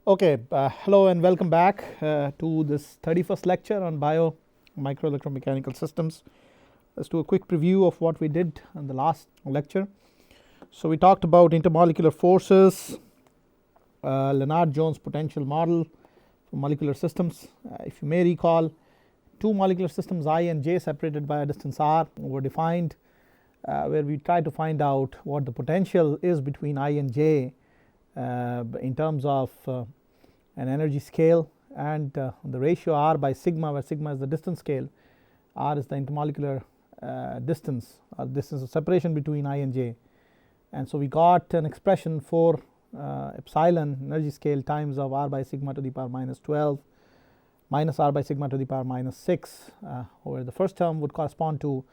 Okay, hello and welcome back to this 31st lecture on bio microelectromechanical systems. Let's do a quick preview of what we did in the last lecture. So we talked about intermolecular forces, Lennard-Jones potential model for molecular systems. If you may recall, two molecular systems I and J separated by a distance r were defined, where we tried to find out what the potential is between I and J in terms of an energy scale, and the ratio r by sigma, where sigma is the distance scale, r is the intermolecular distance or distance of separation between I and J. And so we got an expression for epsilon energy scale times of r by sigma to the power minus 12 minus r by sigma to the power minus 6, where the first term would correspond to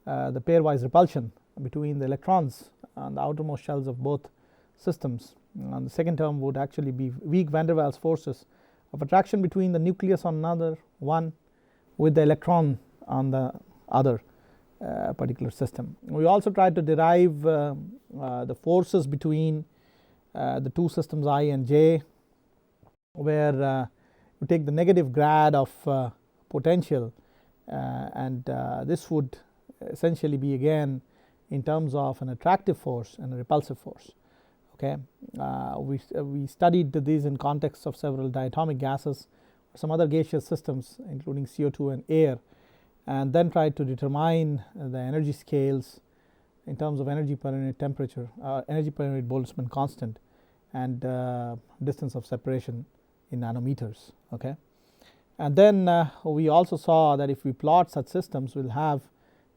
the pairwise repulsion between the electrons on the outermost shells of both systems, and the second term would actually be weak van der Waals forces of attraction between the nucleus on another one with the electron on the other particular system. We also tried to derive the forces between the two systems I and J, where you take the negative grad of potential, and this would essentially be again in terms of an attractive force and a repulsive force. Okay, we studied these in context of several diatomic gases, some other gaseous systems including CO2 and air, and then tried to determine the energy scales in terms of energy per unit temperature, energy per unit Boltzmann constant, and distance of separation in nanometers. Okay, and then we also saw that if we plot such systems, we'll have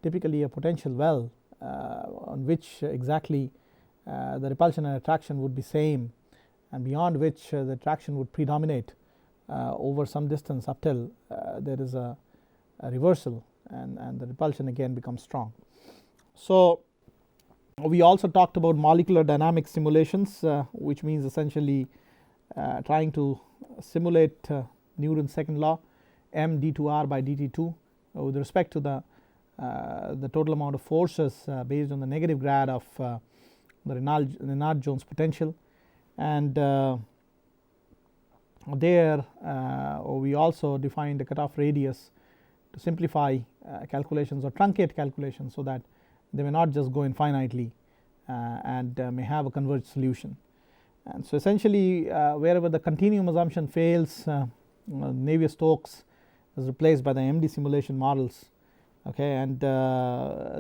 typically a potential well on which exactly the repulsion and attraction would be same, and beyond which the attraction would predominate over some distance up till there is a reversal, and the repulsion again becomes strong. So we also talked about molecular dynamic simulations, which means essentially trying to simulate Newton's second law, m d2r by dt2 with respect to the total amount of forces based on the negative grad of the Lennard-Jones potential. And there we also defined a cutoff radius to simplify calculations or truncate calculations so that they may not just go infinitely and may have a converged solution. And so essentially wherever the continuum assumption fails, Navier-Stokes is replaced by the MD simulation models. Okay, and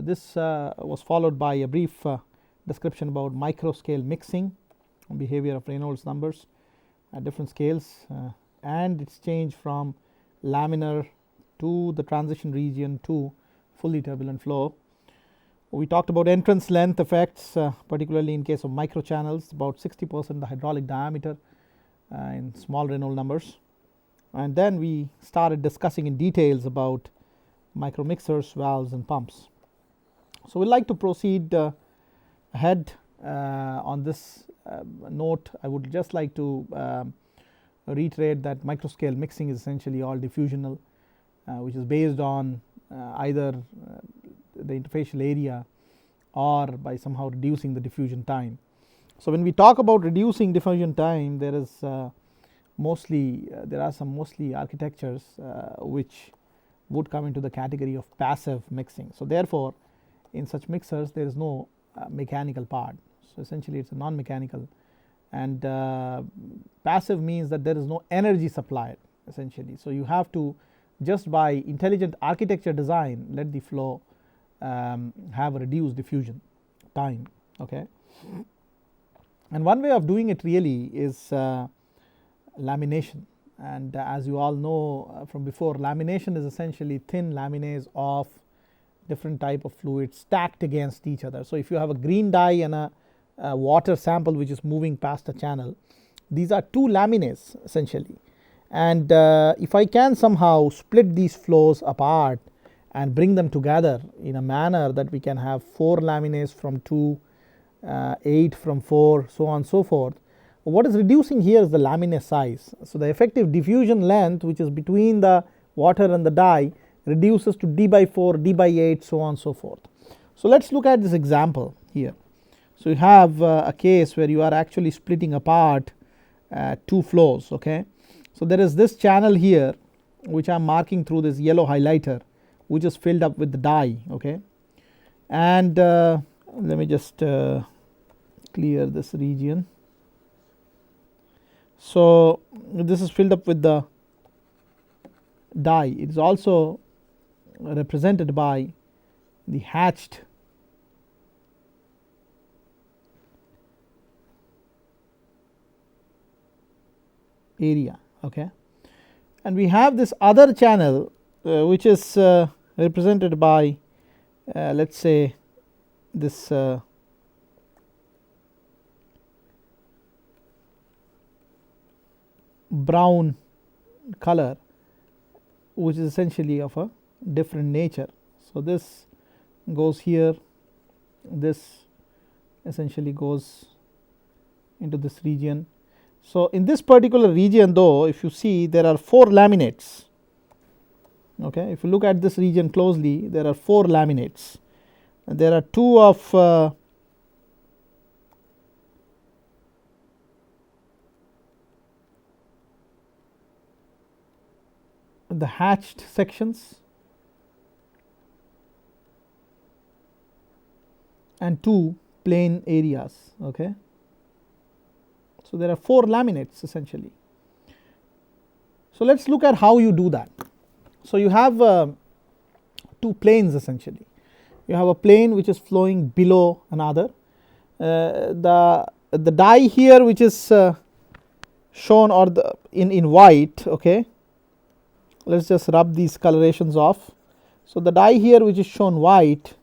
this was followed by a brief description about microscale mixing, behavior of Reynolds numbers at different scales, and its change from laminar to the transition region to fully turbulent flow. We talked about entrance length effects, particularly in case of microchannels, about 60% the hydraulic diameter in small Reynolds numbers, and then we started discussing in details about micromixers, valves and pumps. So we'd like to proceed ahead on this note. I would just like to reiterate that microscale mixing is essentially all diffusional, which is based on either the interfacial area or by somehow reducing the diffusion time. So when we talk about reducing diffusion time, there is there are some mostly architectures which would come into the category of passive mixing. So therefore in such mixers there is no mechanical part, so essentially it's a non-mechanical, and passive means that there is no energy supplied essentially. So you have to, just by intelligent architecture design, let the flow have a reduced diffusion time. Okay, and one way of doing it really is lamination, and as you all know from before, lamination is essentially thin laminae of different type of fluids stacked against each other. So if you have a green dye and a water sample which is moving past a channel, these are two laminae essentially, and if I can somehow split these flows apart and bring them together in a manner that we can have 4 laminae from 2, 8 from 4, so on and so forth, what is reducing here is the laminae size. So the effective diffusion length, which is between the water and the dye, reduces to d by 4, d by 8, so on and so forth. So let's look at this example here. So you have a case where you are actually splitting apart two flows. Okay, so there is this channel here which I am marking through this yellow highlighter, which is filled up with the dye. Okay, and let me just clear this region. So this is filled up with the dye. It is also represented by the hatched area. Okay, and we have this other channel which is represented by let us say this brown color, which is essentially of a different nature. So this goes here, this essentially goes into this region. So in this particular region though, if you see, there are 4 laminates. Okay, if you look at this region closely, there are 4 laminates, and there are 2 of the hatched sections and 2 plain areas. Okay, so there are 4 laminates essentially. So let us look at how you do that. So you have 2 planes essentially. You have a plane which is flowing below another. The dye here which is shown or in white. Okay, let us just rub these colorations off. So the dye here which is shown white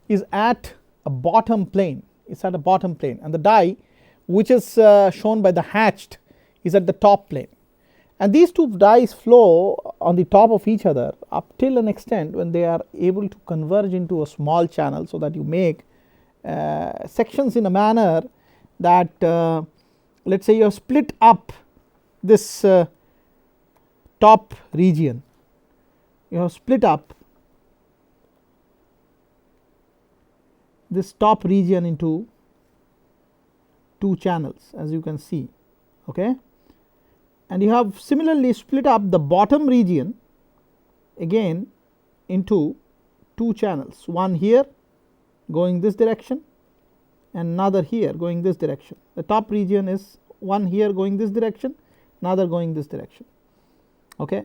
is at a bottom plane, and the dye which is shown by the hatched is at the top plane, and these 2 dyes flow on the top of each other up till an extent when they are able to converge into a small channel, so that you make sections in a manner that let us say you have split up this top region, you have split up this top region into 2 channels, as you can see. Okay, and you have similarly split up the bottom region again into 2 channels, one here going this direction and another here going this direction. The top region is one here going this direction, another going this direction. Okay,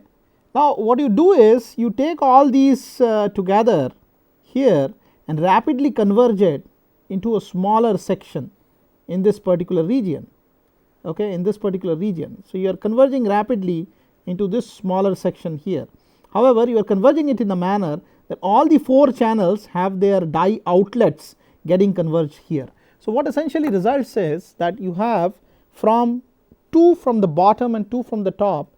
now what you do is you take all these together here and rapidly converge it into a smaller section in this particular region. Okay, in this particular region, so you are converging rapidly into this smaller section here. However, you are converging it in a manner that all the 4 channels have their dye outlets getting converged here. So what essentially results is that you have from 2 from the bottom and 2 from the top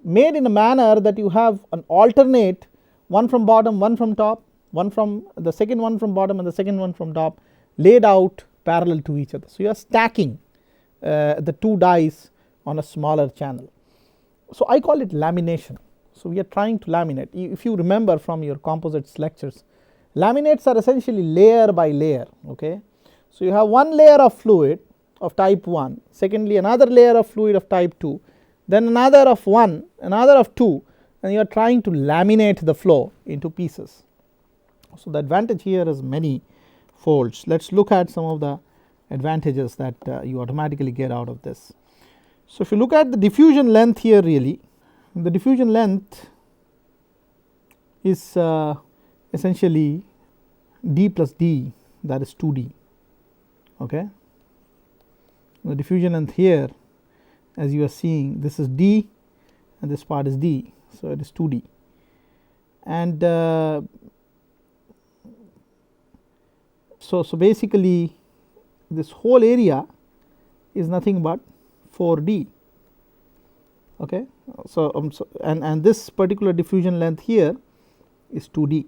made in a manner that you have an alternate, one from bottom, one from top, one from the second one from bottom and the second one from top, laid out parallel to each other. So you are stacking the 2 dyes on a smaller channel. So I call it lamination. So we are trying to laminate. If you remember from your composites lectures, laminates are essentially layer by layer. Okay, so you have one layer of fluid of type 1, secondly another layer of fluid of type 2, then another of 1, another of 2, and you are trying to laminate the flow into pieces. So the advantage here is many folds. Let us look at some of the advantages that you automatically get out of this. So if you look at the diffusion length here, really the diffusion length is essentially d plus d, that is 2d. Okay, the diffusion length here, as you are seeing, this is d and this part is d, so it is 2d, and so basically this whole area is nothing but 4d. Okay, so and this particular diffusion length here is 2d.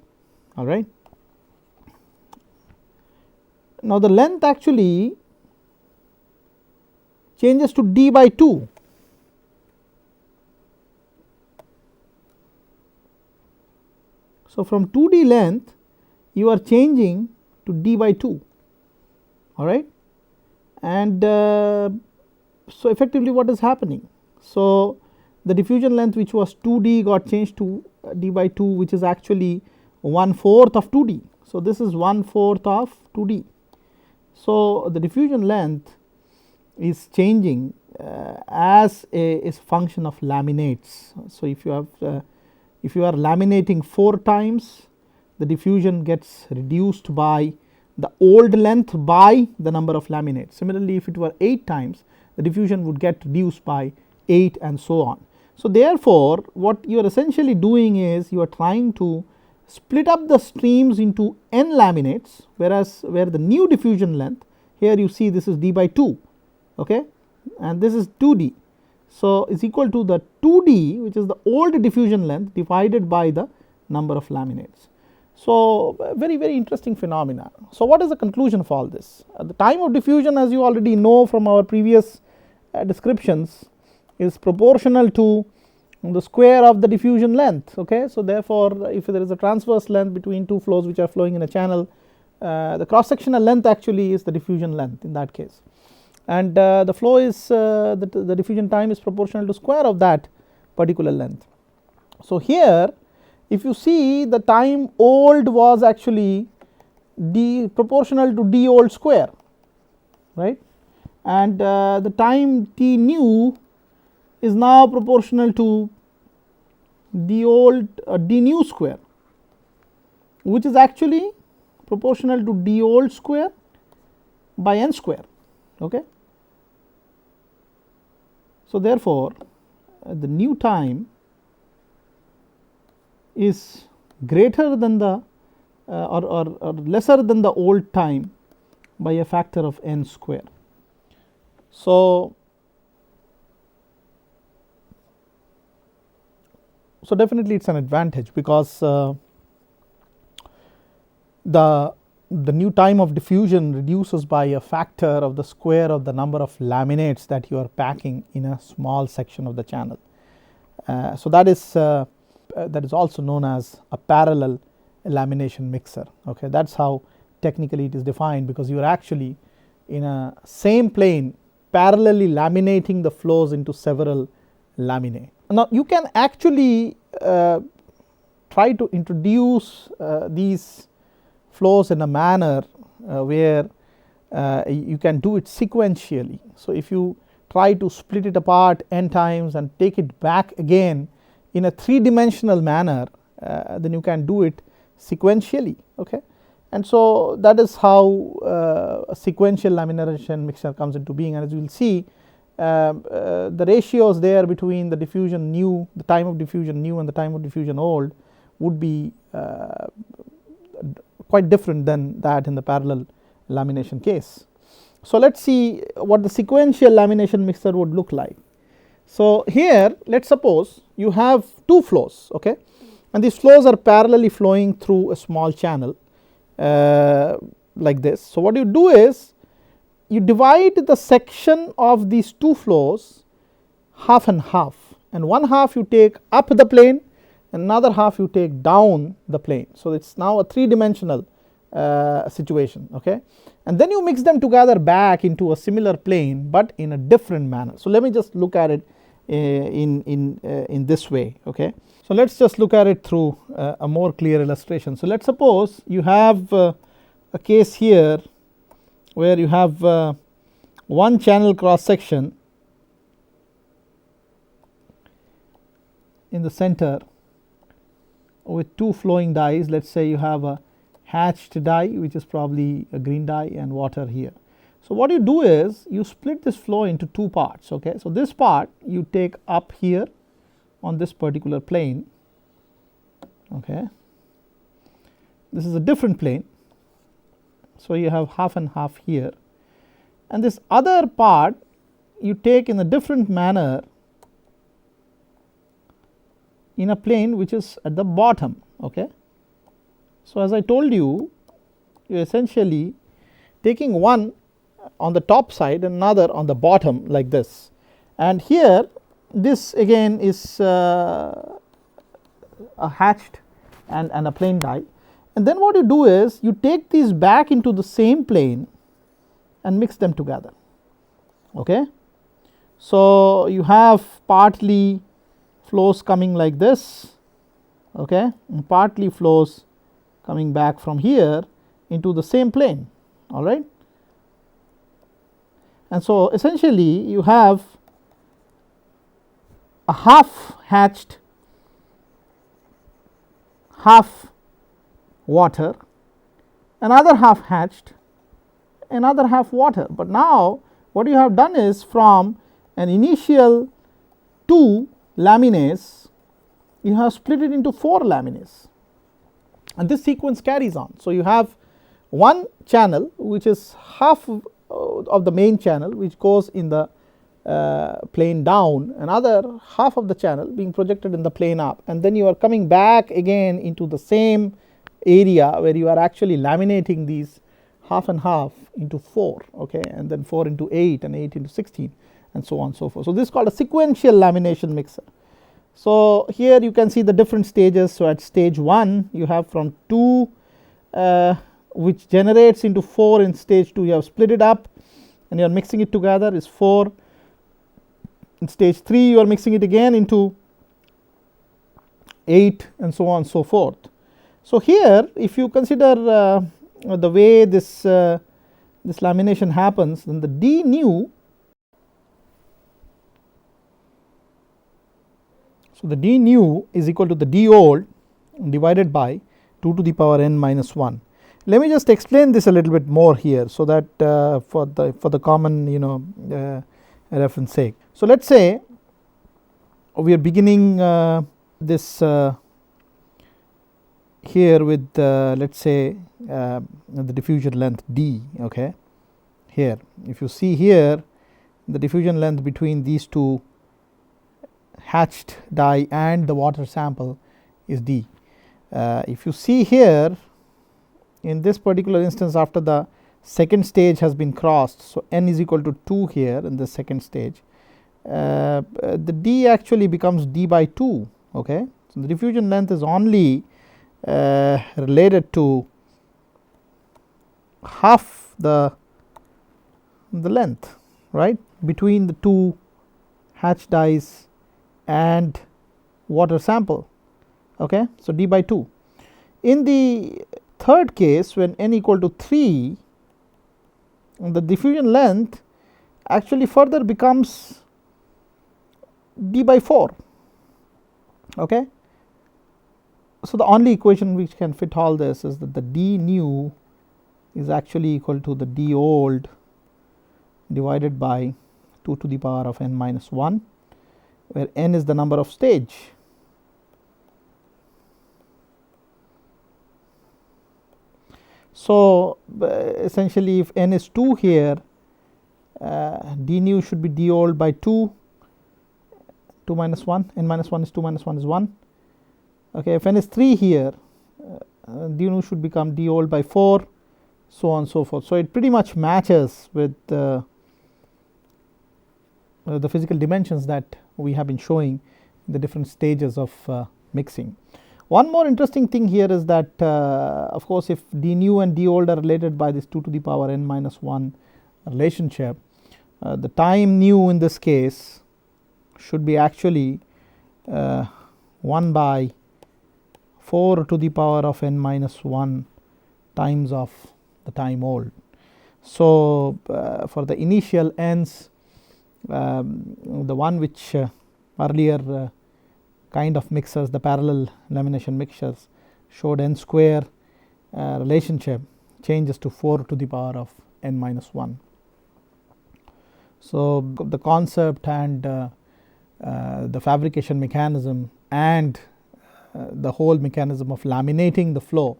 All right, now the length actually changes to d by 2. So from 2d length you are changing to d by 2, alright, and so effectively what is happening? So the diffusion length which was 2d got changed to d by 2, which is actually 1/4 of 2d. So this is 1/4 of 2d. So the diffusion length is changing as a function of laminates. So if you have if you are laminating 4 times, the diffusion gets reduced by the old length by the number of laminates. Similarly, if it were 8 times, the diffusion would get reduced by 8 and so on. So therefore, what you are essentially doing is you are trying to split up the streams into n laminates, whereas where the new diffusion length, here you see this is d by 2, okay, and this is 2d. So is equal to the 2d, which is the old diffusion length, divided by the number of laminates. So very interesting phenomena. So what is the conclusion of all this? The time of diffusion, as you already know from our previous descriptions, is proportional to the square of the diffusion length, okay. So therefore, if there is a transverse length between two flows which are flowing in a channel, the cross sectional length actually is the diffusion length in that case, and the flow is the diffusion time is proportional to square of that particular length. So here if you see, the time old was actually d proportional to d old square, right, and the time t new is now proportional to d old d new square, which is actually proportional to d old square by n square, okay. So therefore the new time is greater than the or lesser than the old time by a factor of n square. So definitely it is an advantage, because the new time of diffusion reduces by a factor of the square of the number of laminates that you are packing in a small section of the channel. So that is also known as a parallel lamination mixer, okay. That is how technically it is defined, because you are actually in a same plane parallelly laminating the flows into several laminae. Now you can actually try to introduce these flows in a manner where you can do it sequentially. So if you try to split it apart n times and take it back again in a 3-dimensional manner, then you can do it sequentially, okay. And so that is how a sequential lamination mixture comes into being, and as you will see, the ratios there between the diffusion new, the time of diffusion new and the time of diffusion old would be quite different than that in the parallel lamination case. So let us see what the sequential lamination mixer would look like. So here let us suppose you have 2 flows, okay, and these flows are parallelly flowing through a small channel like this. So what you do is you divide the section of these 2 flows half and half, and one half you take up the plane, another half you take down the plane. So it is now a 3-dimensional situation, okay, and then you mix them together back into a similar plane but in a different manner. So let me just look at it in this way, okay. So let us just look at it through a more clear illustration. So let us suppose you have a case here where you have one channel cross section in the center with 2 flowing dyes. Let us say you have a hatched dye, which is probably a green dye, and water here. So what you do is you split this flow into 2 parts, okay. So this part you take up here on this particular plane, okay. This is a different plane, so you have half and half here, and this other part you take in a different manner in a plane which is at the bottom, okay. So as I told you, you are essentially taking one on the top side and another on the bottom like this, and here this again is a hatched and a plain dye, and then what you do is you take these back into the same plane and mix them together. Okay. So you have partly flows coming like this, okay, and partly flows coming back from here into the same plane, all right. And so essentially you have a half hatched, half water, another half hatched, another half water. But now what you have done is, from an initial 2 laminates, you have split it into 4 laminates, and this sequence carries on. So you have one channel which is half of the main channel which goes in the plane down, another half of the channel being projected in the plane up, and then you are coming back again into the same area where you are actually laminating these half and half into 4, okay, and then 4 into 8 and 8 into 16 and so on and so forth. So this is called a sequential lamination mixer. So here you can see the different stages. So at stage 1 you have from 2 which generates into 4 in stage 2, you have split it up and you are mixing it together is 4. In stage 3 you are mixing it again into 8 and so on and so forth. So here if you consider the way this lamination happens, then the d new, so the d new is equal to the d old divided by 2 to the power n minus 1. Let me just explain this a little bit more here, so that for the common reference sake. So let us say we are beginning this here with let us say the diffusion length d, okay. Here if you see here, the diffusion length between these two hatched die and the water sample is d. If you see here, in this particular instance, after the second stage has been crossed, so n is equal to 2 here in the second stage, the d actually becomes d by 2, okay. So the diffusion length is only related to half the length, right, between the two hatch dies and water sample, okay. So d by 2. In the third case, when n equal to 3, the diffusion length actually further becomes d by 4, okay. So the only equation which can fit all this is that the d new is actually equal to the d old divided by 2 to the power of n minus 1, where n is the number of stage. So essentially if n is 2 here, d new should be d old by 2 minus 1, n minus 1 is 2 minus 1 is 1, okay. If n is 3 here, d new should become d old by 4, so on and so forth. So it pretty much matches with the physical dimensions that we have been showing in the different stages of mixing. One more interesting thing here is that of course if d new and d old are related by this 2 to the power n minus 1 relationship, the time new in this case should be actually 1 by 4 to the power of n minus 1 times of the time old. So for the initial n's, the one which earlier kind of mixers, the parallel lamination mixtures, showed n square relationship, changes to 4 to the power of n minus 1. So the concept and the fabrication mechanism and the whole mechanism of laminating the flow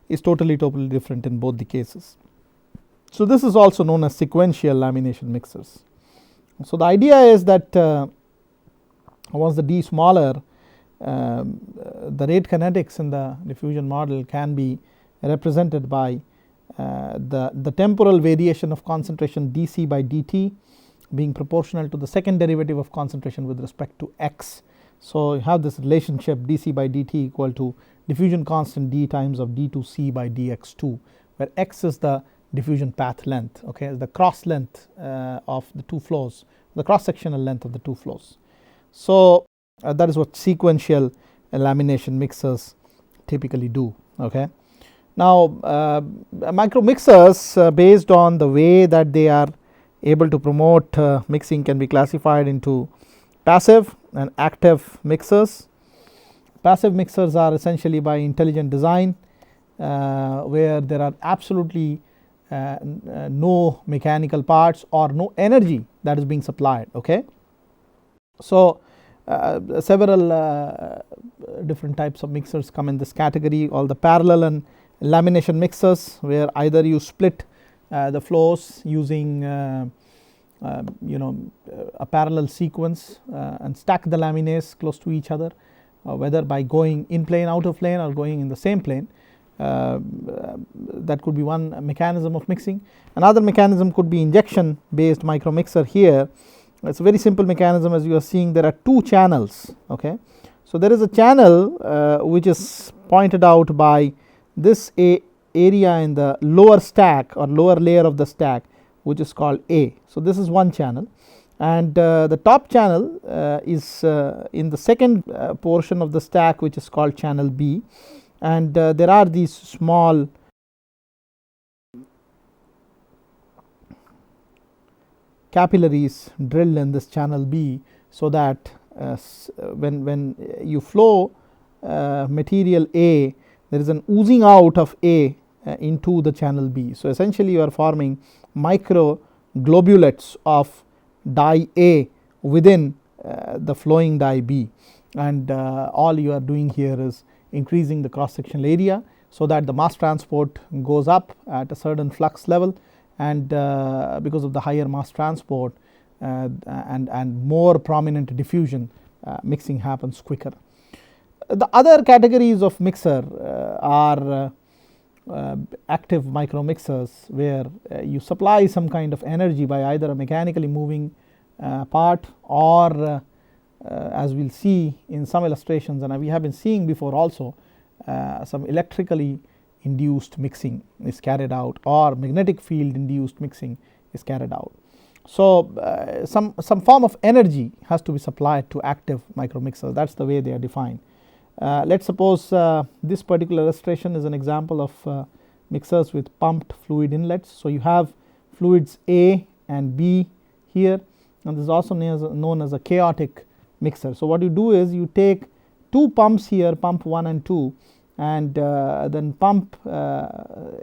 is totally different in both the cases. So this is also known as sequential lamination mixers. So the idea is that once the d smaller, the rate kinetics in the diffusion model can be represented by the temporal variation of concentration dc by dt being proportional to the second derivative of concentration with respect to x. So you have this relationship dc by dt equal to diffusion constant d times of d2c by dx2, where x is the diffusion path length, okay, the cross length of the two flows, the cross sectional length of the two flows. So that is what sequential lamination mixers typically do. Okay. Now micro mixers based on the way that they are able to promote mixing can be classified into passive and active mixers. Passive mixers are essentially by intelligent design where there are absolutely no mechanical parts or no energy that is being supplied. Okay. So several different types of mixers come in this category, all the parallel and lamination mixers, where either you split the flows using a parallel sequence and stack the laminates close to each other, whether by going in plane, out of plane, or going in the same plane. That could be one mechanism of mixing. Another mechanism could be injection based micro mixer. Here it's a very simple mechanism. As you are seeing, there are two channels. Okay. So there is a channel which is pointed out by this area in the lower stack or lower layer of the stack, which is called A. So this is one channel, and the top channel is in the second portion of the stack, which is called channel B, and there are these small capillaries drilled in this channel B, so that when you flow material A, there is an oozing out of A into the channel B. So essentially you are forming micro globulets of die A within the flowing die B, and all you are doing here is increasing the cross sectional area so that the mass transport goes up at a certain flux level, and because of the higher mass transport and more prominent diffusion, mixing happens quicker. The other categories of mixer are active micro mixers, where you supply some kind of energy by either a mechanically moving part or as we will see in some illustrations, and we have been seeing before also, some electrically induced mixing is carried out, or magnetic field induced mixing is carried out. So some form of energy has to be supplied to active micro mixers. That is the way they are defined. Let us suppose this particular illustration is an example of mixers with pumped fluid inlets. So you have fluids A and B here, and this is also known as a chaotic mixer. So what you do is you take two pumps here, pump 1 and 2, and then pump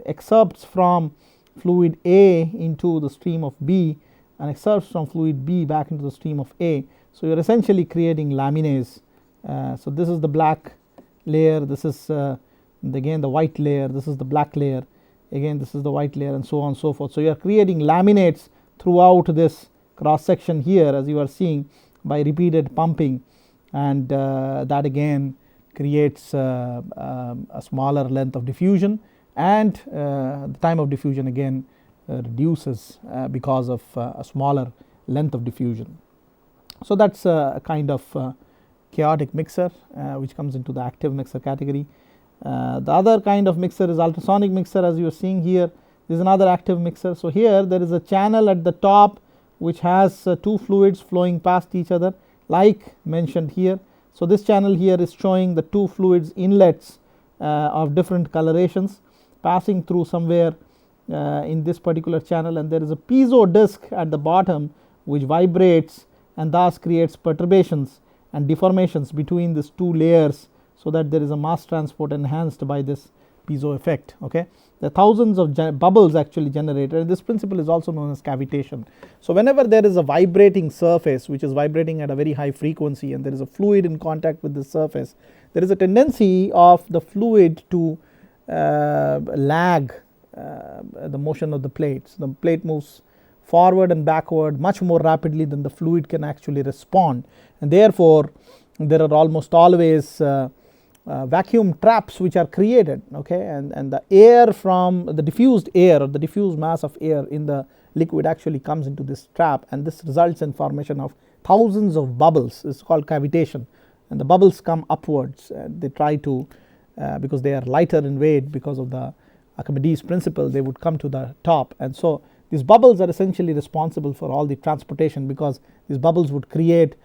excerpts from fluid A into the stream of B, and excerpts from fluid B back into the stream of A. So you are essentially creating laminates. So this is the black layer, this is again the white layer, this is the black layer, again this is the white layer, and so on and so forth. So you are creating laminates throughout this cross section here, as you are seeing, by repeated pumping, and that again creates a smaller length of diffusion, and the time of diffusion again reduces because of a smaller length of diffusion. So that is a kind of chaotic mixer which comes into the active mixer category. The other kind of mixer is ultrasonic mixer, as you are seeing here. This is another active mixer. So here there is a channel at the top which has two fluids flowing past each other, like mentioned here. So this channel here is showing the two fluids inlets of different colorations passing through somewhere in this particular channel, and there is a piezo disc at the bottom which vibrates and thus creates perturbations and deformations between these two layers, so that there is a mass transport enhanced by this piezo effect. Okay. There are thousands of bubbles actually generated, and this principle is also known as cavitation. So whenever there is a vibrating surface which is vibrating at a very high frequency, and there is a fluid in contact with the surface, there is a tendency of the fluid to lag the motion of the plates. The plate moves forward and backward much more rapidly than the fluid can actually respond, and therefore there are almost always vacuum traps which are created. Okay, and the air from the diffused air, or the diffused mass of air in the liquid, actually comes into this trap, and this results in formation of thousands of bubbles. It's called cavitation, and the bubbles come upwards and they try to because they are lighter in weight because of the Archimedes principle, they would come to the top. And so these bubbles are essentially responsible for all the transportation, because these bubbles would create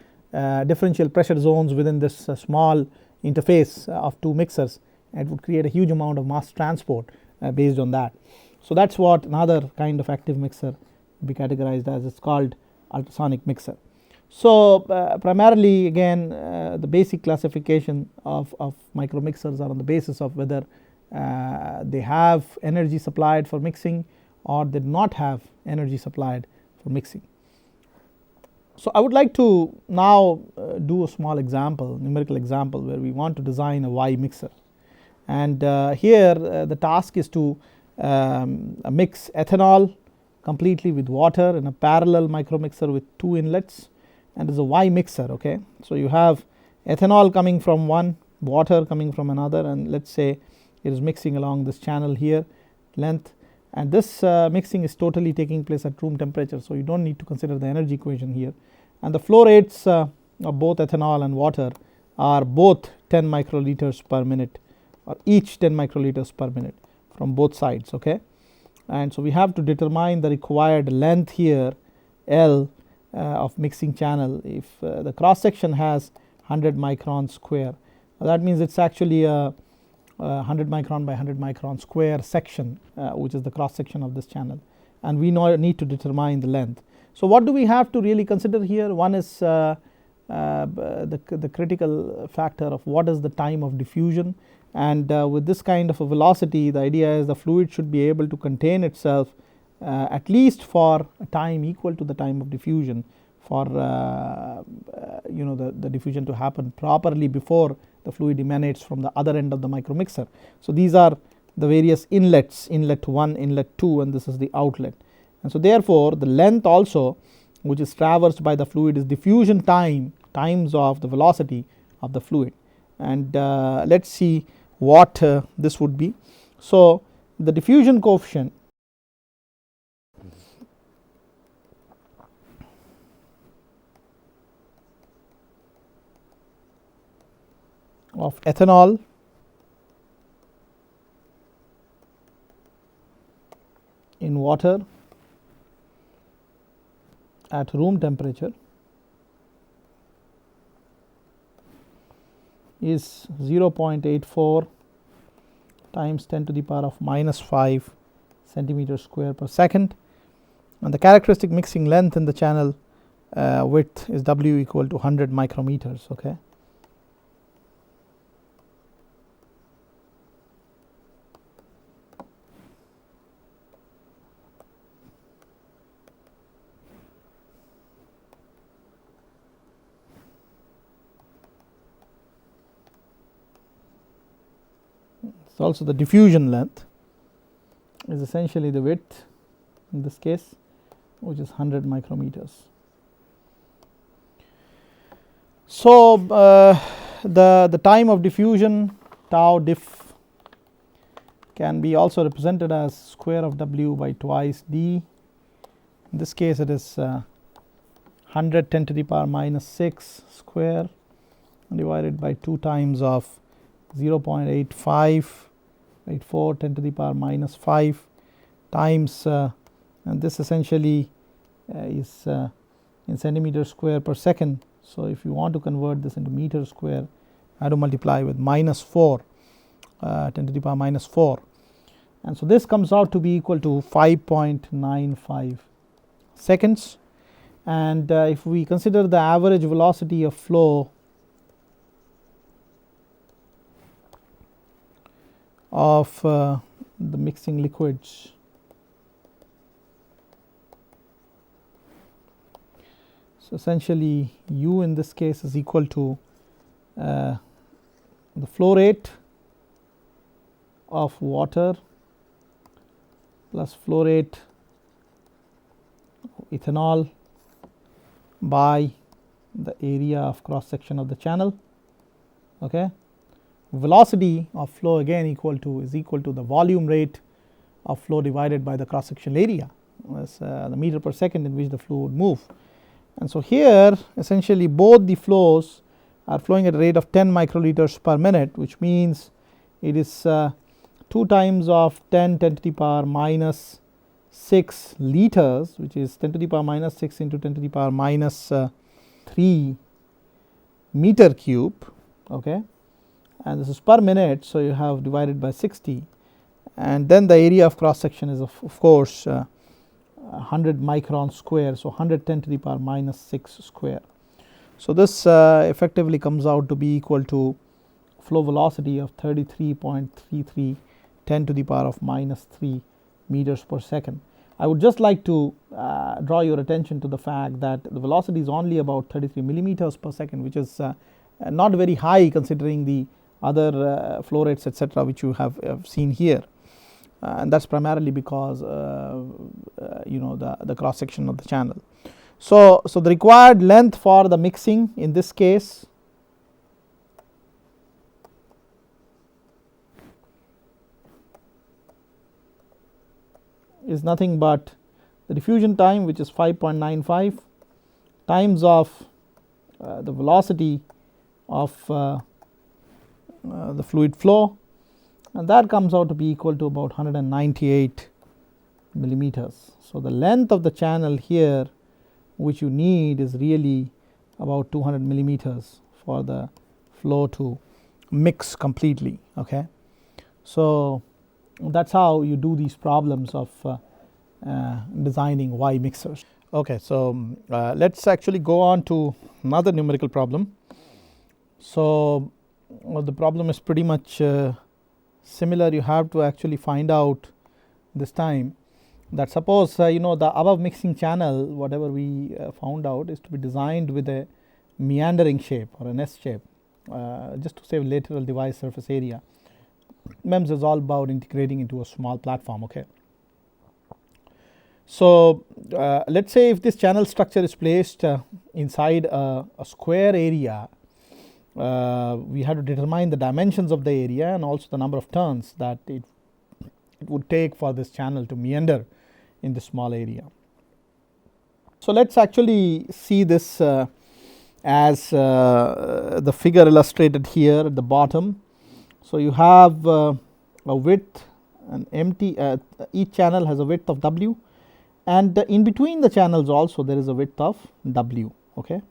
differential pressure zones within this small interface of two mixers, and it would create a huge amount of mass transport based on that. So that is what another kind of active mixer would be categorized as. It is called ultrasonic mixer. So primarily again the basic classification of micro mixers are on the basis of whether they have energy supplied for mixing or they do not have energy supplied for mixing. So I would like to now do a small example, numerical example, where we want to design a Y mixer. And here the task is to mix ethanol completely with water in a parallel micro mixer with two inlets, and is a Y mixer. Okay, so you have ethanol coming from one, water coming from another, and let us say it is mixing along this channel here length, and this mixing is totally taking place at room temperature, so you do not need to consider the energy equation here. And the flow rates of both ethanol and water are both 10 microliters per minute, or each 10 microliters per minute from both sides. Okay, and so we have to determine the required length here, L, of mixing channel. If the cross section has 100 micron square, that means it is actually a 100 micron by 100 micron square section, which is the cross section of this channel, and we need to determine the length. So what do we have to really consider here? One is the critical factor of what is the time of diffusion, and with this kind of a velocity, the idea is the fluid should be able to contain itself at least for a time equal to the time of diffusion, for the diffusion to happen properly before the fluid emanates from the other end of the micro mixer. So these are the various inlets, inlet 1, inlet 2, and this is the outlet. And so therefore the length also which is traversed by the fluid is diffusion time times of the velocity of the fluid. And let us see what this would be. So the diffusion coefficient of ethanol in water at room temperature is 0.84 times 10 to the power of minus 5 centimeters square per second, and the characteristic mixing length in the channel width is W equal to 100 micrometers. Okay. So also the diffusion length is essentially the width in this case, which is 100 micrometers. So the time of diffusion, tau diff, can be also represented as square of W by twice D. In this case it is 100 10 to the power minus 6 square divided by 2 times of 0.8584 10 to the power minus 5 times and this essentially is in centimeters square per second. So if you want to convert this into meter square, I have to multiply with minus 4 10 to the power minus 4, and so this comes out to be equal to 5.95 seconds. And if we consider the average velocity of flow of the mixing liquids, so essentially U in this case is equal to the flow rate of water plus flow rate of ethanol by the area of cross section of the channel. Okay. Velocity of flow again is equal to the volume rate of flow divided by the cross sectional area, as the meter per second in which the flow would move. And so here essentially both the flows are flowing at a rate of 10 microliters per minute, which means it is 2 times of 10 to the power minus 6 liters, which is 10 to the power minus 6 into 10 to the power minus 3 meter cube, okay, and this is per minute, so you have divided by 60, and then the area of cross section is of course 100 micron square, so 110 to the power minus 6 square. So this effectively comes out to be equal to flow velocity of 33.33 10 to the power of minus 3 meters per second. I would just like to draw your attention to the fact that the velocity is only about 33 millimeters per second, which is not very high considering the other flow rates etc. which you have seen here, and that is primarily because you know the cross section of the channel. So the required length for the mixing in this case is nothing but the diffusion time, which is 5.95 times of the velocity of the fluid flow, and that comes out to be equal to about 198 millimeters. So the length of the channel here which you need is really about 200 millimeters for the flow to mix completely, okay. So that is how you do these problems of designing Y mixers. Okay, so let us actually go on to another numerical problem. So the problem is pretty much similar. You have to actually find out this time that suppose you know the above mixing channel, whatever we found out, is to be designed with a meandering shape or an S shape, just to save lateral device surface area. MEMS is all about integrating into a small platform, okay. So let us say if this channel structure is placed inside a square area, we have to determine the dimensions of the area and also the number of turns that it would take for this channel to meander in this small area. So let us actually see this as the figure illustrated here at the bottom. So you have a width, an empty, each channel has a width of W, and in between the channels also there is a width of W, okay.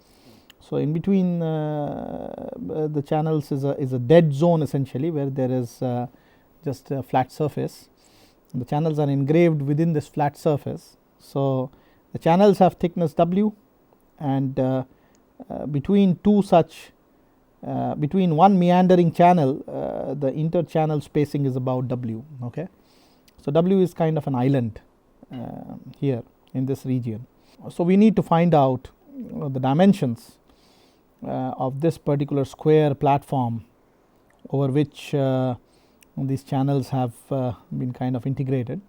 So in between the channels is a dead zone essentially, where there is just a flat surface. The channels are engraved within this flat surface. So the channels have thickness W, and between two such between one meandering channel the inter-channel spacing is about W, okay. So W is kind of an island here in this region. So we need to find out the dimensions of this particular square platform over which these channels have been kind of integrated,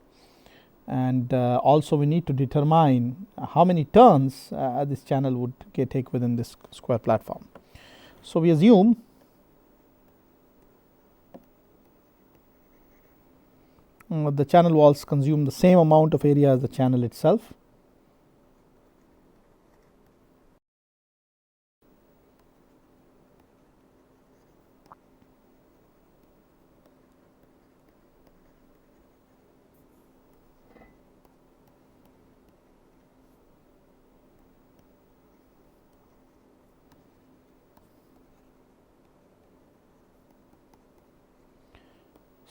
and also we need to determine how many turns this channel would take within this square platform. So we assume the channel walls consume the same amount of area as the channel itself.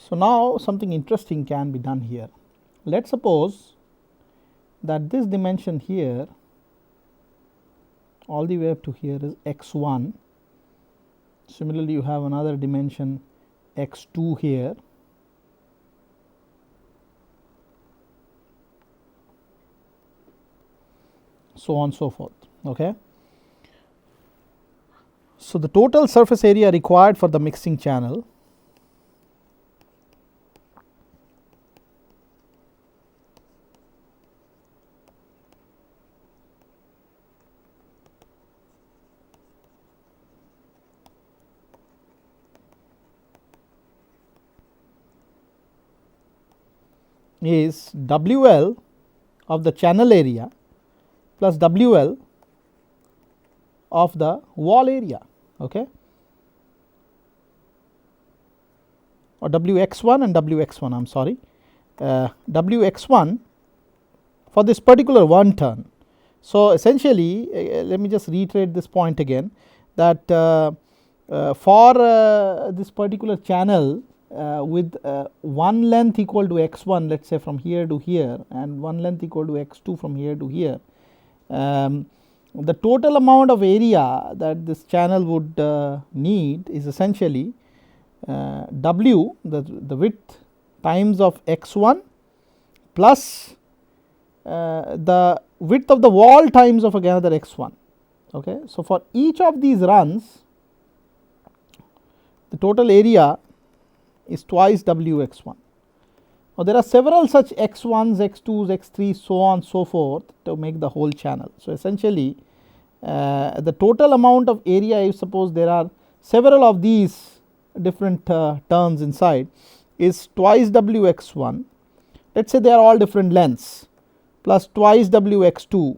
So now something interesting can be done here. Let us suppose that this dimension here all the way up to here is x1. Similarly, you have another dimension x2 here, so on and so forth, okay. So the total surface area required for the mixing channel is WL of the channel area plus WL of the wall area, okay. or Wx1 and Wx1, I am sorry, Wx1 for this particular one turn. So essentially let me just reiterate this point again, that for this particular channel with one length equal to x1, let us say from here to here, and one length equal to x2 from here to here, the total amount of area that this channel would need is essentially W, the width times of x1 plus the width of the wall times of another x1. Okay. So, for each of these runs the total area is twice Wx1. Now, there are several such x1s, x2s, x3s, so on so forth to make the whole channel. So, essentially the total amount of area, if suppose there are several of these different turns inside, is twice Wx1. Let us say they are all different lengths, plus twice Wx2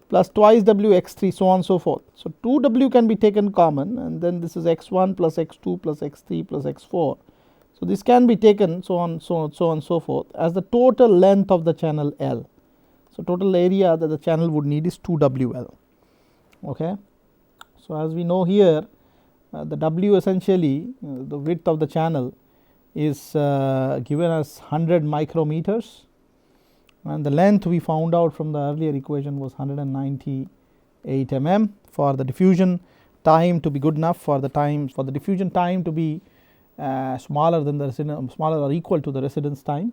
plus twice Wx3, so on so forth. So, 2W can be taken common, and then this is x1 plus x2 plus x3 plus x4. So, this can be taken so on so forth as the total length of the channel L. So, total area that the channel would need is 2WL. Okay. So, as we know here, the W essentially the width of the channel is given as 100 micrometers, and the length we found out from the earlier equation was 198 mm. For the diffusion time to be good enough, for the diffusion time to be smaller than the smaller or equal to the residence time,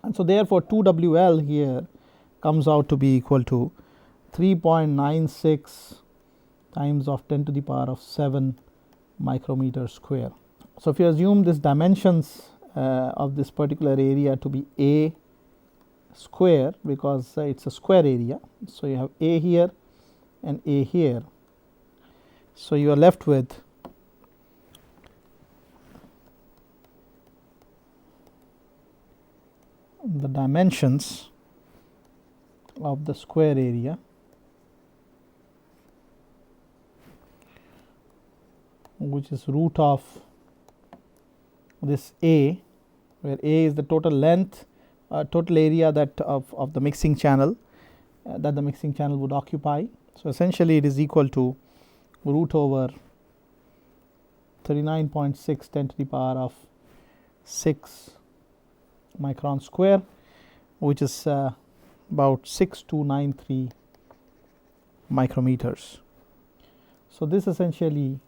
and so therefore 2WL here comes out to be equal to 3.96 times of 10 to the power of 7 micrometer square. So, if you assume this dimensions of this particular area to be A square, because it is a square area. So, you have A here and A here. So, you are left with the dimensions of the square area, which is root of this A, where A is the total length, total area that of the mixing channel that the mixing channel would occupy. So, essentially it is equal to root over 39.6 10 to the power of 6 micron square, which is about 6293 micrometers. So, this essentially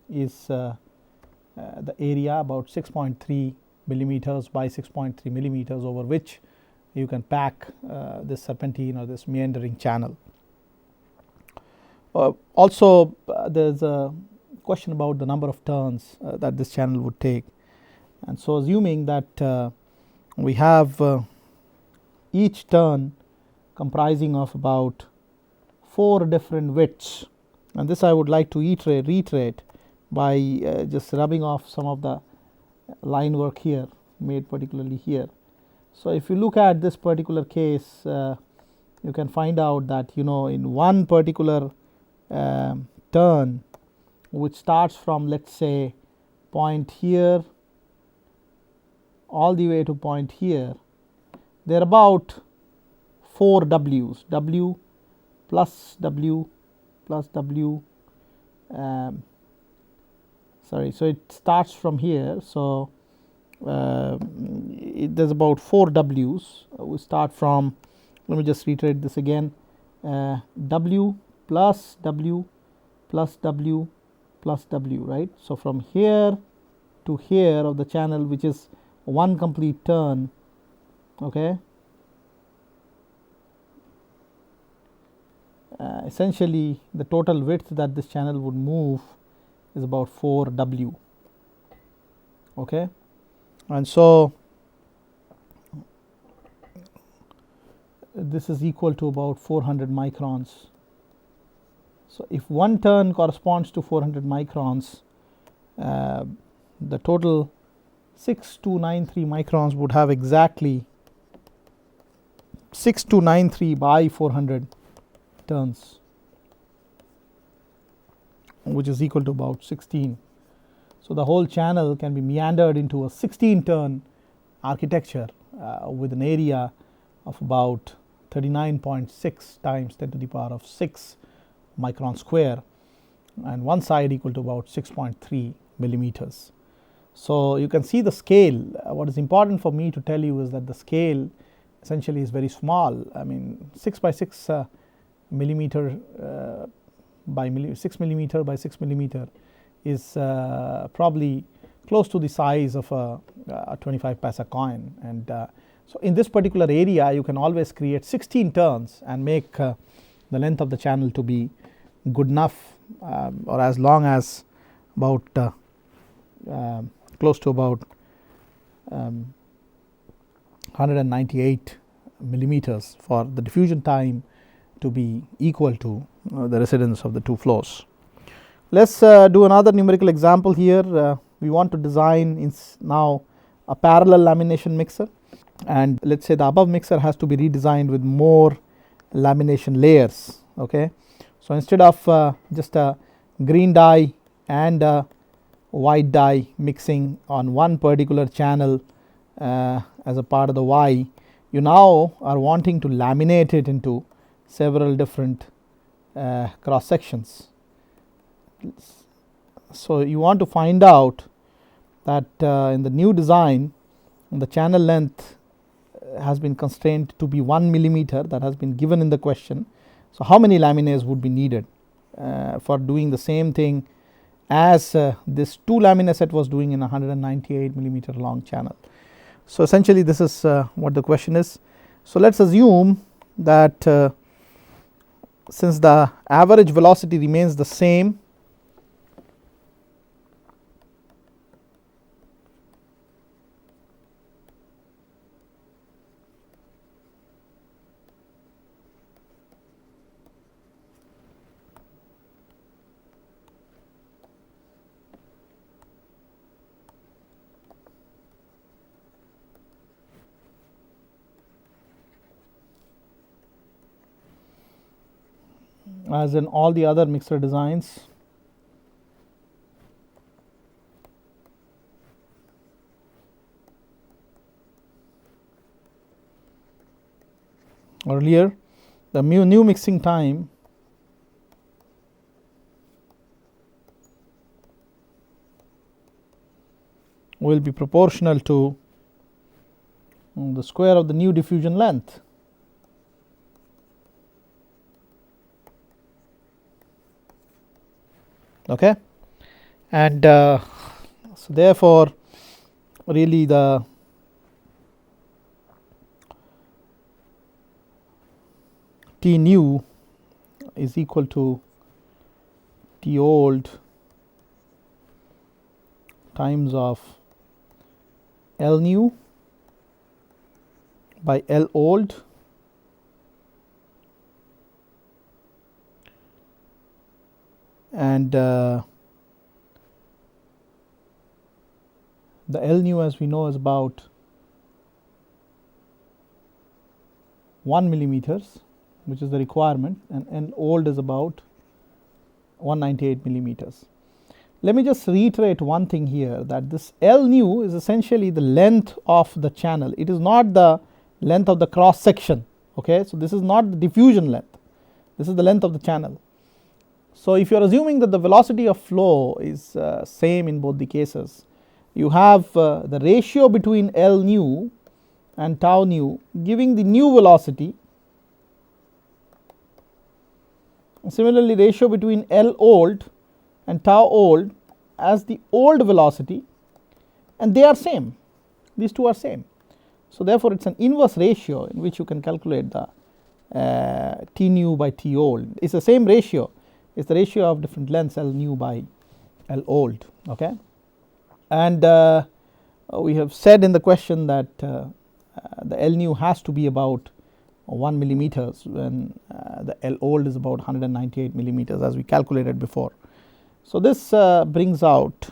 is the area, about 6.3 millimeters by 6.3 millimeters, over which you can pack this serpentine or this meandering channel. Also there is a question about the number of turns that this channel would take, and so assuming that we have each turn comprising of about 4 different widths, and this I would like to reiterate by just rubbing off some of the line work here made particularly here. So, if you look at this particular case, you can find out that in one particular turn, which starts from, let us say, point here all the way to point here, there are about 4 W's, W plus W plus W, sorry, so it starts from here. So, there is about 4 W's. We start from, let me just reiterate this again, W plus W plus W plus W, right. So, from here to here of the channel, which is one complete turn, okay, essentially the total width that this channel would move is about 4 W, okay. And so, this is equal to about 400 microns. So, if one turn corresponds to 400 microns, the total 6293 microns would have exactly 6293 by 400 turns, which is equal to about 16. So the whole channel can be meandered into a 16 turn architecture with an area of about 39.6 times 10 to the power of 6 micron square, and one side equal to about 6.3 millimeters. So you can see the scale. What is important for me to tell you is that the scale essentially is very small. I mean 6 by 6 millimeter by 6 millimeter by 6 millimeter is probably close to the size of a 25 paisa coin, and so in this particular area you can always create 16 turns and make the length of the channel to be good enough, or as long as about close to about 198 millimeters for the diffusion time to be equal to the residence of the two flows. Let's do another numerical example here. We want to design now a parallel lamination mixer, and let us say the above mixer has to be redesigned with more lamination layers. Okay. So instead of just a green dye and a white dye mixing on one particular channel as a part of the Y, you now are wanting to laminate it into several different cross sections. So you want to find out that in the new design the channel length has been constrained to be 1 millimeter, that has been given in the question. So how many laminates would be needed for doing the same thing as this 2 laminate set was doing in a 198 millimeter long channel. So essentially this is what the question is. So let us assume that since the average velocity remains the same, as in all the other mixer designs. Earlier, the new mixing time will be proportional to the square of the new diffusion length. Okay, and so therefore really the T new is equal to T old times of L new by L old and the L new, as we know, is about 1 millimeters, which is the requirement, and L old is about 198 millimeters. Let me just reiterate one thing here, that this L new is essentially the length of the channel. It is not the length of the cross section. Okay, so this is not the diffusion length, this is the length of the channel. So if you are assuming that the velocity of flow is same in both the cases, you have the ratio between L new and tau new giving the new velocity. Similarly, ratio between L old and tau old as the old velocity, and they are same, these two are same. So therefore it is an inverse ratio in which you can calculate the T new by T old. It is the same ratio, it is the ratio of different lengths L new by L old. Okay, and we have said in the question that the L new has to be about 1 millimeters when the L old is about 198 millimeters, as we calculated before. So this brings out,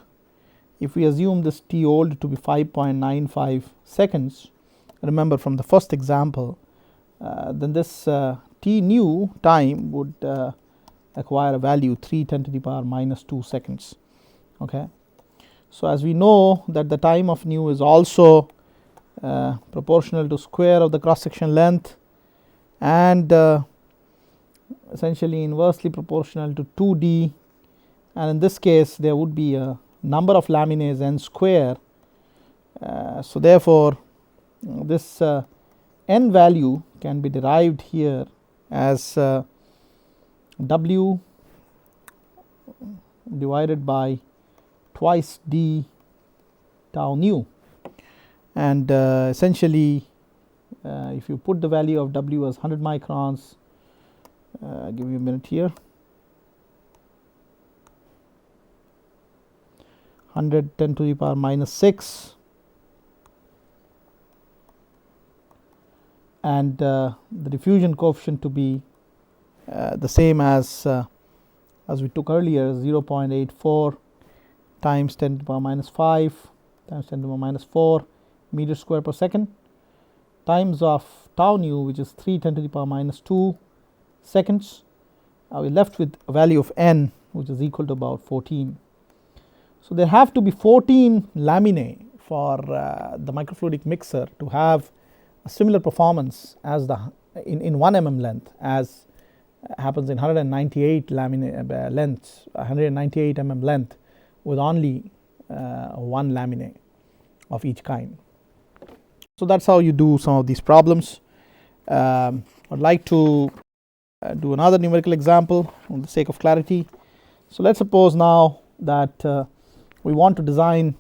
if we assume this T old to be 5.95 seconds, remember from the first example, then this T new time would acquire a value 3 10 to the power minus 2 seconds. Okay, So as we know that the time of nu is also proportional to square of the cross section length and essentially inversely proportional to 2d, and in this case there would be a number of laminae n square. So therefore this n value can be derived here as w divided by twice d tau nu, and essentially if you put the value of w as 100 microns, give me a minute here, 100 10 to the power minus 6, and the diffusion coefficient to be the same as we took earlier, 0.84 times 10 to the power minus 5 times 10 to the power minus 4 meter square per second times of tau nu, which is 3 10 to the power minus 2 seconds. We are left with a value of n which is equal to about 14. So there have to be 14 laminae for the microfluidic mixer to have a similar performance as the in 1 mm length as happens in 198 laminae lengths, 198 mm length with only one laminae of each kind. So that's how you do some of these problems. I'd like to do another numerical example for the sake of clarity. So let's suppose now that we want to design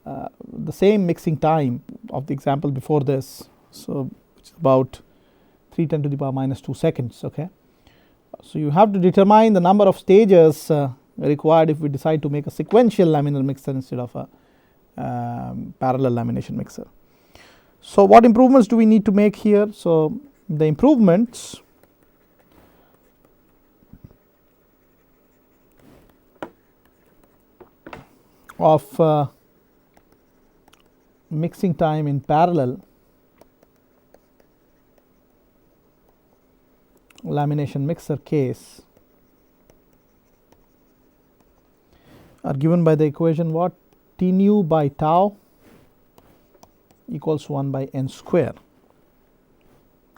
the same mixing time of the example before this, so which is about 3 10 to the power minus 2 seconds. Okay, so you have to determine the number of stages required if we decide to make a sequential laminar mixer instead of a parallel lamination mixer. So what improvements do we need to make here? So the improvements of mixing time in parallel lamination mixer case are given by the equation what? T nu by tau equals 1 by n square.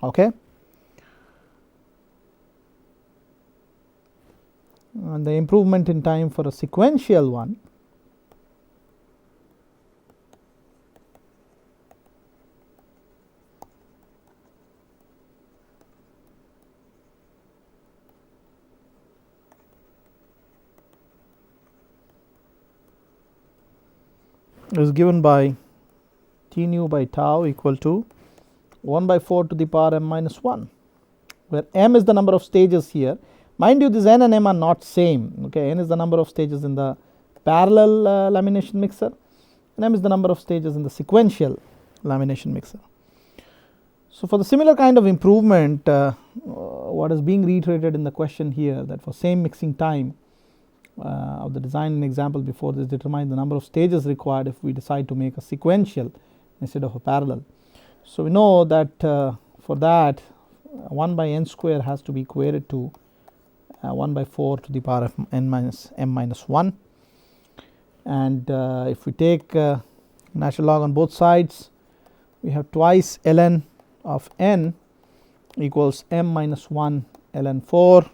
Okay, and the improvement in time for a sequential one is given by T nu by tau equal to 1 by 4 to the power m minus 1, where m is the number of stages here. Mind you, this n and m are not same. Okay, n is the number of stages in the parallel lamination mixer, and m is the number of stages in the sequential lamination mixer. So for the similar kind of improvement, what is being reiterated in the question here, that for same mixing time of the design example before this, determine the number of stages required if we decide to make a sequential instead of a parallel. So we know that for that 1 by n square has to be equated to 1 by 4 to the power of n minus m minus 1, and if we take natural log on both sides, we have twice ln of n equals m minus 1 ln 4,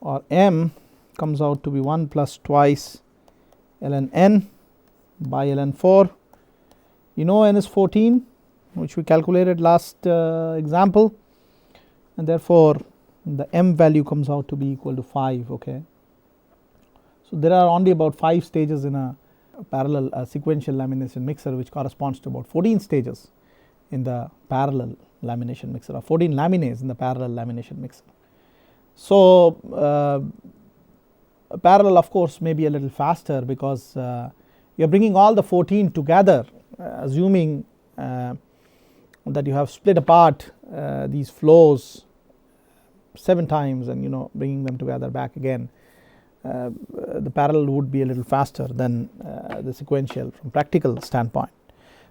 or m comes out to be 1 plus twice ln n by ln 4. You know n is 14, which we calculated last example, and therefore the m value comes out to be equal to 5. Okay, so there are only about 5 stages in a parallel sequential lamination mixer, which corresponds to about 14 stages in the parallel lamination mixer, or 14 laminates in the parallel lamination mixer. So parallel of course may be a little faster because you are bringing all the 14 together, assuming that you have split apart these flows 7 times and bringing them together back again. The parallel would be a little faster than the sequential from practical standpoint.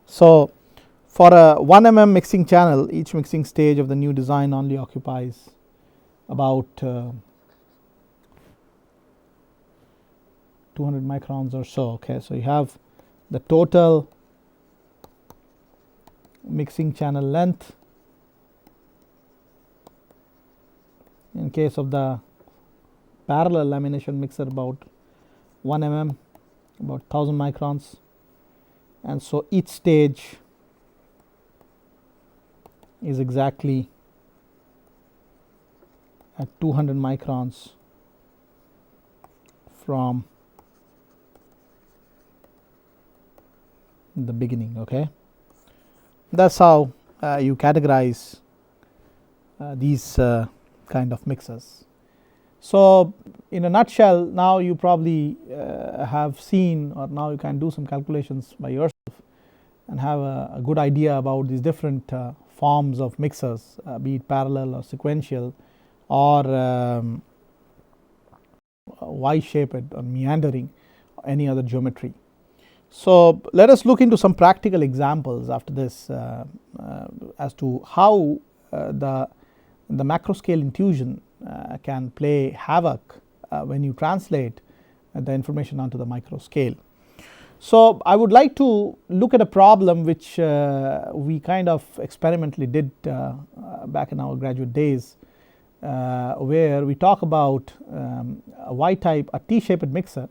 So for a 1 mm mixing channel, each mixing stage of the new design only occupies about 2 200 microns or so. Okay, so you have the total mixing channel length in case of the parallel lamination mixer about 1 mm, about 1000 microns, and so each stage is exactly at 200 microns from the beginning. Okay, that's how you categorize these kind of mixers. So in a nutshell, now you probably have seen, or now you can do some calculations by yourself and have a good idea about these different forms of mixers, be it parallel or sequential or Y-shaped or meandering or any other geometry. So let us look into some practical examples after this as to how the macro scale intuition can play havoc when you translate the information onto the micro scale. So I would like to look at a problem which we kind of experimentally did back in our graduate days, where we talk about a Y-type, a T-shaped mixer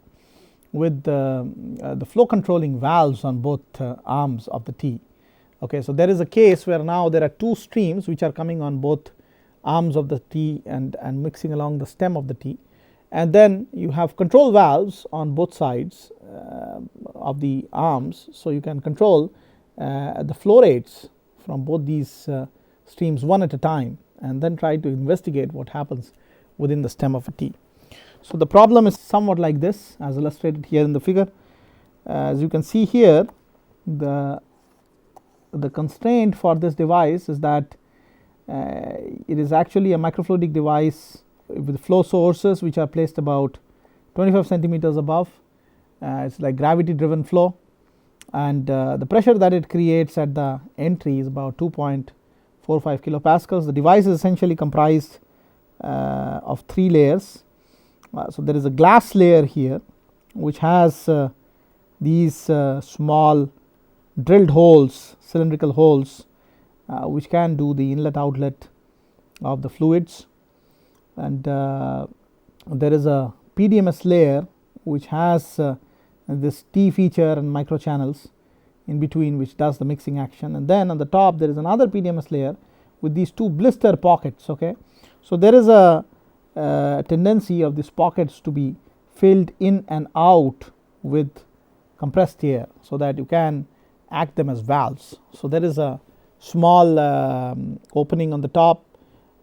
with the flow controlling valves on both arms of the T. Okay, so there is a case where now there are two streams which are coming on both arms of the T and mixing along the stem of the T, and then you have control valves on both sides of the arms, so you can control the flow rates from both these streams one at a time and then try to investigate what happens within the stem of a T. So the problem is somewhat like this, as illustrated here in the figure. As you can see here, the constraint for this device is that it is actually a microfluidic device with flow sources which are placed about 25 centimeters above. It's like gravity driven flow, and the pressure that it creates at the entry is about 2.45 kilopascals. The device is essentially comprised of 3 layers. So there is a glass layer here which has these small drilled holes, cylindrical holes, which can do the inlet outlet of the fluids, and there is a PDMS layer which has this T feature and micro channels in between which does the mixing action, and then on the top there is another PDMS layer with these 2 blister pockets. Okay, so there is a tendency of these pockets to be filled in and out with compressed air so that you can act them as valves. So there is a small opening on the top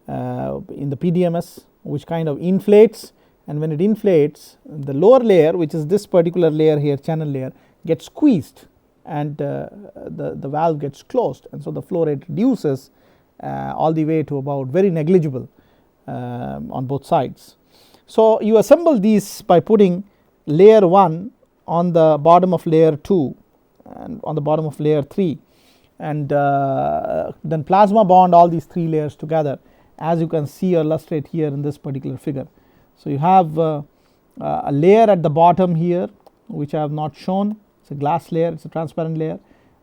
in the PDMS which kind of inflates, and when it inflates, the lower layer, which is this particular layer here, channel layer, gets squeezed and the valve gets closed, and so the flow rate reduces all the way to about very negligible on both sides. So you assemble these by putting layer 1 on the bottom of layer 2 and on the bottom of layer 3, and then plasma bond all these 3 layers together, as you can see or illustrate here in this particular figure. So you have a layer at the bottom here which I have not shown. It's a glass layer, it's a transparent layer.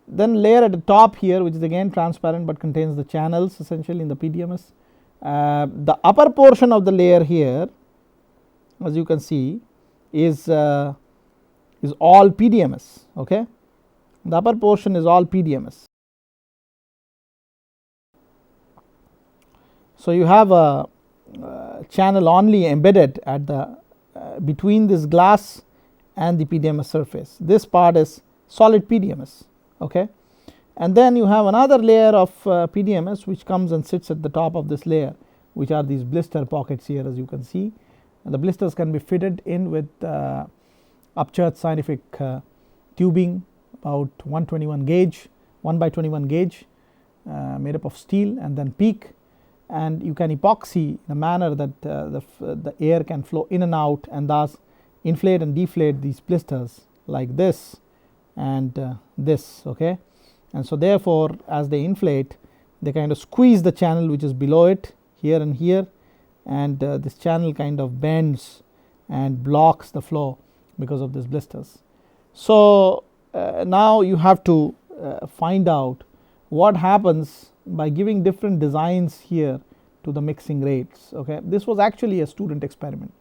Then layer at the top here which is again transparent but contains the channels essentially in the PDMS. The upper portion of the layer here, as you can see, is all PDMS. Okay, the upper portion is all PDMS. So you have a channel only embedded at the between this glass and the PDMS surface. This part is solid PDMS. Okay, and then you have another layer of PDMS which comes and sits at the top of this layer, which are these blister pockets here, as you can see, and the blisters can be fitted in with upchurch scientific tubing about 121 gauge, 1/21 gauge, made up of steel, and then PEEK, and you can epoxy in a manner that the air can flow in and out and thus inflate and deflate these blisters like this and this. Okay, and so therefore as they inflate they kind of squeeze the channel which is below it here and here, and this channel kind of bends and blocks the flow because of these blisters. So now you have to find out what happens by giving different designs here to the mixing rates. Okay, this was actually a student experiment,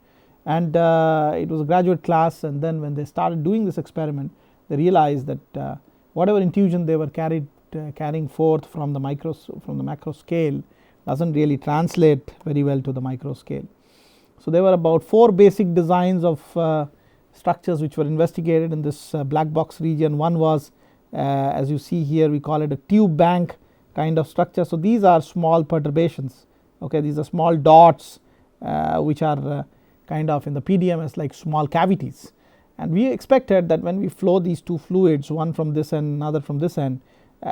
and it was a graduate class, and then when they started doing this experiment, they realized that whatever intuition they were carrying forth from the macro scale doesn't really translate very well to the micro scale. So there were about 4 basic designs of structures which were investigated in this black box region. One was, as you see here, we call it a tube bank kind of structure. So these are small perturbations. Okay, these are small dots which are kind of in the PDM as like small cavities, and we expected that when we flow these two fluids, one from this end, another from this end,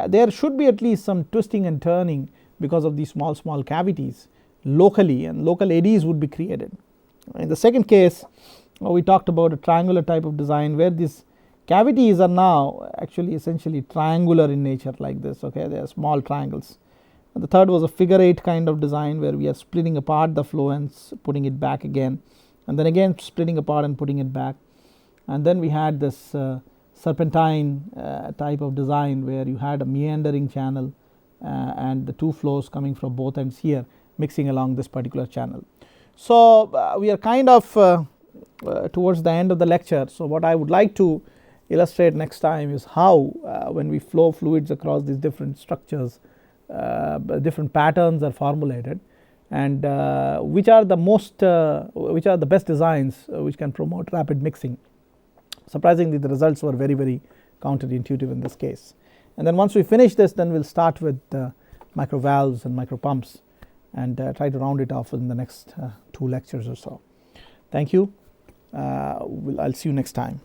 there should be at least some twisting and turning because of these small cavities locally, and local eddies would be created. In the second case, we talked about a triangular type of design where these cavities are now actually essentially triangular in nature like this. Okay, they are small triangles. And the third was a figure 8 kind of design where we are splitting apart the flow and putting it back again, and then again splitting apart and putting it back. And then we had this serpentine type of design where you had a meandering channel and the two flows coming from both ends here mixing along this particular channel. So we are kind of towards the end of the lecture. So what I would like to illustrate next time is how when we flow fluids across these different structures, different patterns are formulated, and which are the best designs which can promote rapid mixing. Surprisingly, the results were very counterintuitive in this case. And then once we finish this, then we'll start with micro valves and micro pumps, and try to round it off within the next 2 lectures or so. Thank you. I'll see you next time.